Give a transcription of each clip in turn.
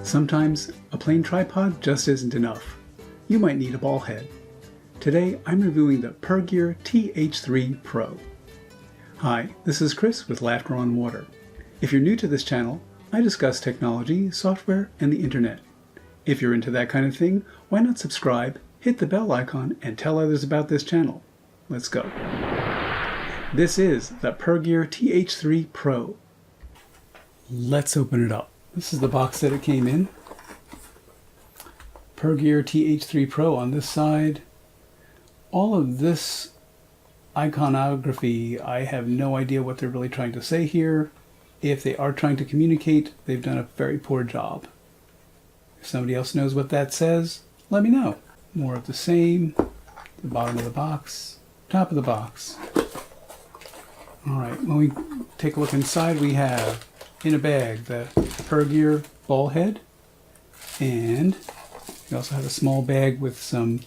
Sometimes a plain tripod just isn't enough. You might need a ball head. Today I'm reviewing the Pergear TH3 Pro. Hi, this is Chris with Laughter on Water. If you're new to this channel, I discuss technology, software, and the internet. If you're into that kind of thing, why not subscribe, hit the bell icon, and tell others about this channel. Let's go. This is the Pergear TH3 Pro. Let's open it up. This is the box that it came in. Pergear TH3 Pro on this side. All of this iconography, I have no idea what they're really trying to say here. If they are trying to communicate, they've done a very poor job. If somebody else knows what that says, let me know. More of the same. The bottom of the box, top of the box. Alright, when we take a look inside, we have in a bag the Pergear ball head, and we also have a small bag with some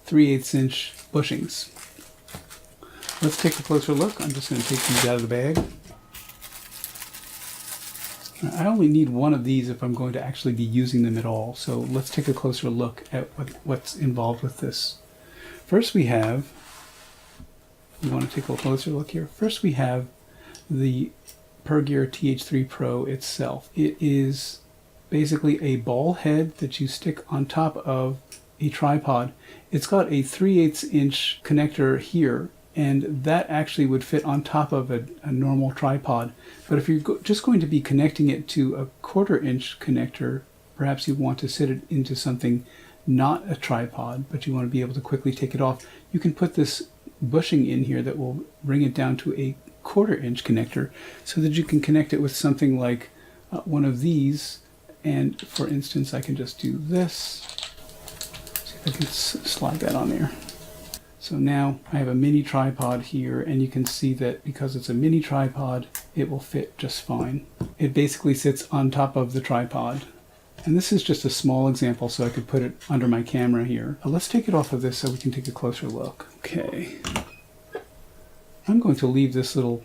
3/8 inch bushings. Let's take a closer look. I'm just going to take these out of the bag. I only need one of these if I'm going to actually be using them at all, so let's take a closer look at what's involved with this. First we have, you want to take a closer look here, first we have the Pergear TH3 Pro itself. It is basically a ball head that you stick on top of a tripod. It's got a 3/8 inch connector here, and that actually would fit on top of a normal tripod. But if you're just going to be connecting it to a 1/4 inch connector, perhaps you want to sit it into something not a tripod, but you want to be able to quickly take it off, you can put this bushing in here that will bring it down to a 1/4 inch connector so that you can connect it with something like one of these. And for instance, I can just do this. See if I can slide that on there. So now I have a mini tripod here, and you can see that because it's a mini tripod, it will fit just fine. It basically sits on top of the tripod. And this is just a small example, so I could put it under my camera here. Let's take it off of this so we can take a closer look. Okay. I'm going to leave this little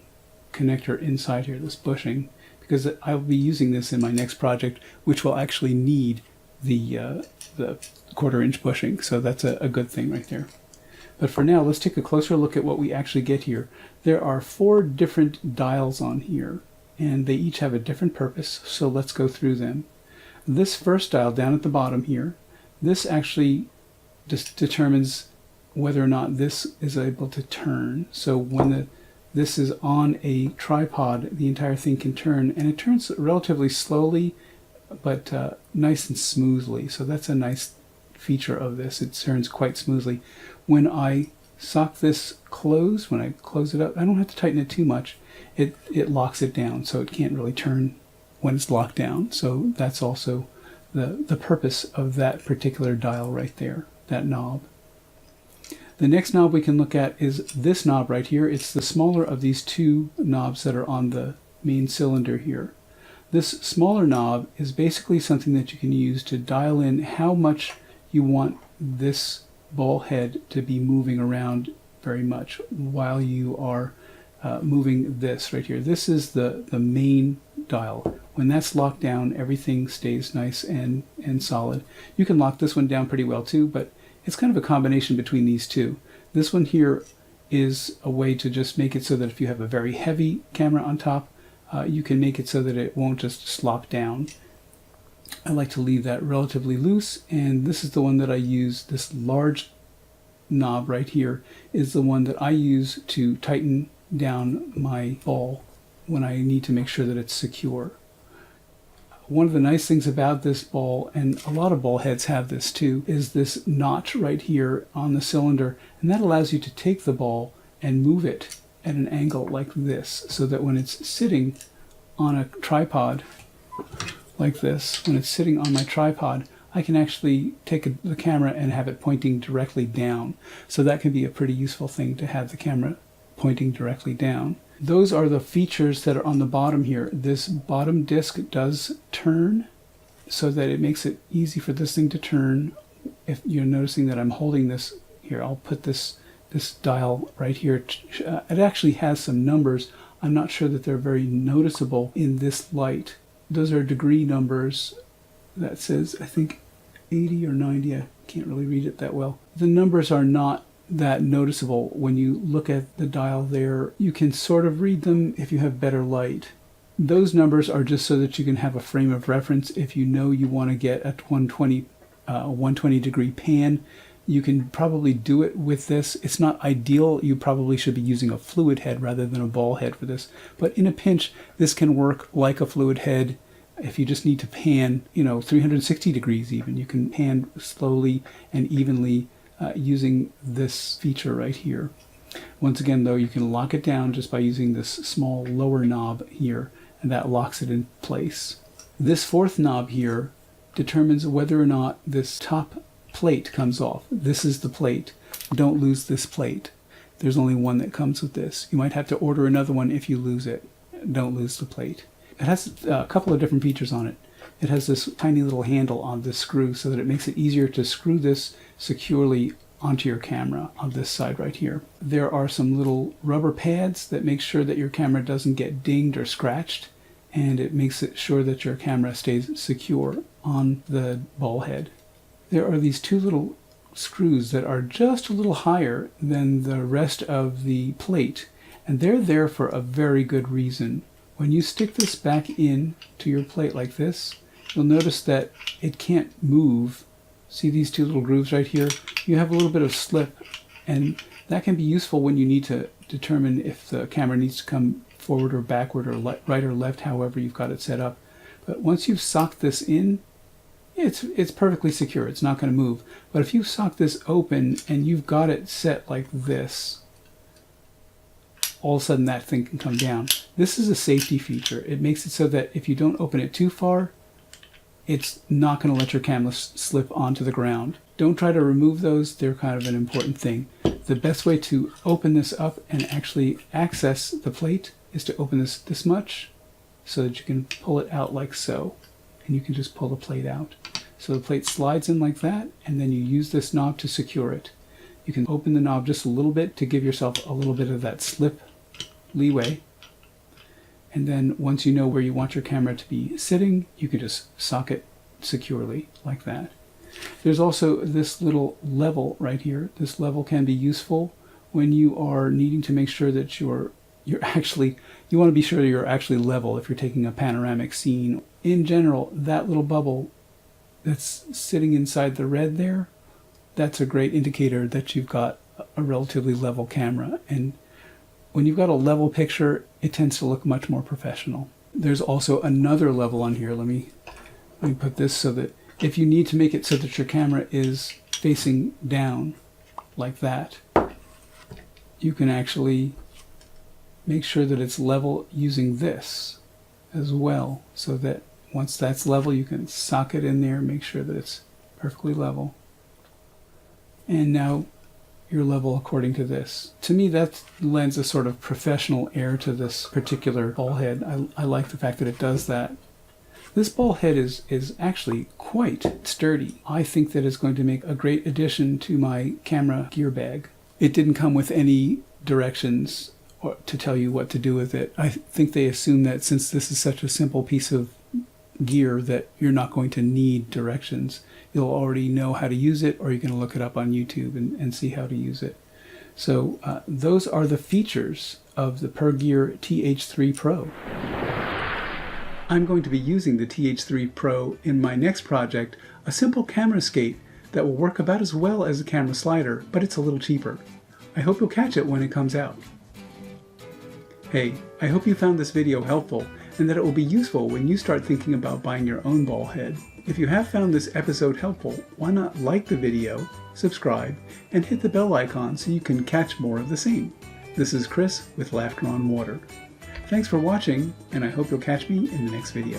connector inside here, this bushing, because I'll be using this in my next project, which will actually need the 1/4 inch bushing. So that's a good thing right there. But for now, let's take a closer look at what we actually get here. There are 4 different dials on here, and they each have a different purpose, so let's go through them. This first dial down at the bottom here, this actually just determines whether or not this is able to turn. So when this is on a tripod, the entire thing can turn, and it turns relatively slowly, but nice and smoothly. So that's a nice feature of this. It turns quite smoothly. When I sock this closed, when I close it up, I don't have to tighten it too much. It locks it down, so it can't really turn when it's locked down. So that's also the purpose of that particular dial right there, that knob. The next knob we can look at is this knob right here. It's the smaller of these 2 knobs that are on the main cylinder here. This smaller knob is basically something that you can use to dial in how much you want this ball head to be moving around very much while you are moving this right here. This is the main dial. When that's locked down, everything stays nice and solid. You can lock this one down pretty well too, but it's kind of a combination between these two. This one here is a way to just make it so that if you have a very heavy camera on top, you can make it so that it won't just slop down. I like to leave that relatively loose, and this is the one that I use. This large knob right here is the one that I use to tighten down my ball when I need to make sure that it's secure. One of the nice things about this ball, and a lot of ball heads have this too, is this notch right here on the cylinder, and that allows you to take the ball and move it at an angle like this, so that when it's sitting on a tripod like this, when it's sitting on my tripod, I can actually take the camera and have it pointing directly down. So that can be a pretty useful thing, to have the camera pointing directly down. Those are the features that are on the bottom here. This bottom disc does turn so that it makes it easy for this thing to turn. If you're noticing that I'm holding this here, I'll put this dial right here. It actually has some numbers. I'm not sure that they're very noticeable in this light. Those are degree numbers that says, I think 80 or 90. I can't really read it that well. The numbers are not that noticeable. When you look at the dial there, you can sort of read them if you have better light. Those numbers are just so that you can have a frame of reference. If you know you want to get a 120 degree pan, you can probably do it with this. It's not ideal. You probably should be using a fluid head rather than a ball head for this. But in a pinch, this can work like a fluid head. If you just need to pan, 360 degrees even, you can pan slowly and evenly using this feature right here. Once again, though, you can lock it down just by using this small lower knob here, and that locks it in place. This fourth knob here determines whether or not this top plate comes off. This is the plate. Don't lose this plate. There's only one that comes with this. You might have to order another one if you lose it. Don't lose the plate. It has a couple of different features on it. It has this tiny little handle on this screw so that it makes it easier to screw this securely onto your camera on this side right here. There are some little rubber pads that make sure that your camera doesn't get dinged or scratched, and it makes it sure that your camera stays secure on the ball head. There are these two little screws that are just a little higher than the rest of the plate, and they're there for a very good reason. When you stick this back in to your plate like this, you'll notice that it can't move. See these two little grooves right here? You have a little bit of slip, and that can be useful when you need to determine if the camera needs to come forward or backward or right or left, however you've got it set up. But once you've socked this in, it's perfectly secure. It's not going to move. But if you sock this open and you've got it set like this, all of a sudden that thing can come down. This is a safety feature. It makes it so that if you don't open it too far, it's not going to let your camera slip onto the ground. Don't try to remove those. They're kind of an important thing. The best way to open this up and actually access the plate is to open this much so that you can pull it out like so. And you can just pull the plate out. So the plate slides in like that, and then you use this knob to secure it. You can open the knob just a little bit to give yourself a little bit of that slip leeway. And then once you know where you want your camera to be sitting, you can just sock it securely like that. There's also this little level right here. This level can be useful when you are needing to make sure that you want to be sure you're actually level if you're taking a panoramic scene. In general, that little bubble that's sitting inside the red there, that's a great indicator that you've got a relatively level camera. And when you've got a level picture, it tends to look much more professional. There's also another level on here. Let me put this so that if you need to make it so that your camera is facing down like that, you can actually make sure that it's level using this as well, so that once that's level, you can sock it in there, make sure that it's perfectly level. And now you're level according to this. To me, that lends a sort of professional air to this particular ball head. I like the fact that it does that. This ball head is actually quite sturdy. I think that it's going to make a great addition to my camera gear bag. It didn't come with any directions to tell you what to do with it. I think they assume that since this is such a simple piece of gear that you're not going to need directions. You'll already know how to use it, or you can look it up on YouTube and see how to use it. So those are the features of the Pergear TH3 Pro. I'm going to be using the TH3 Pro in my next project, a simple camera skate that will work about as well as a camera slider, but it's a little cheaper. I hope you'll catch it when it comes out. Hey, I hope you found this video helpful and that it will be useful when you start thinking about buying your own ball head. If you have found this episode helpful, why not like the video, subscribe, and hit the bell icon so you can catch more of the same. This is Chris with Laughter on Water. Thanks for watching, and I hope you'll catch me in the next video.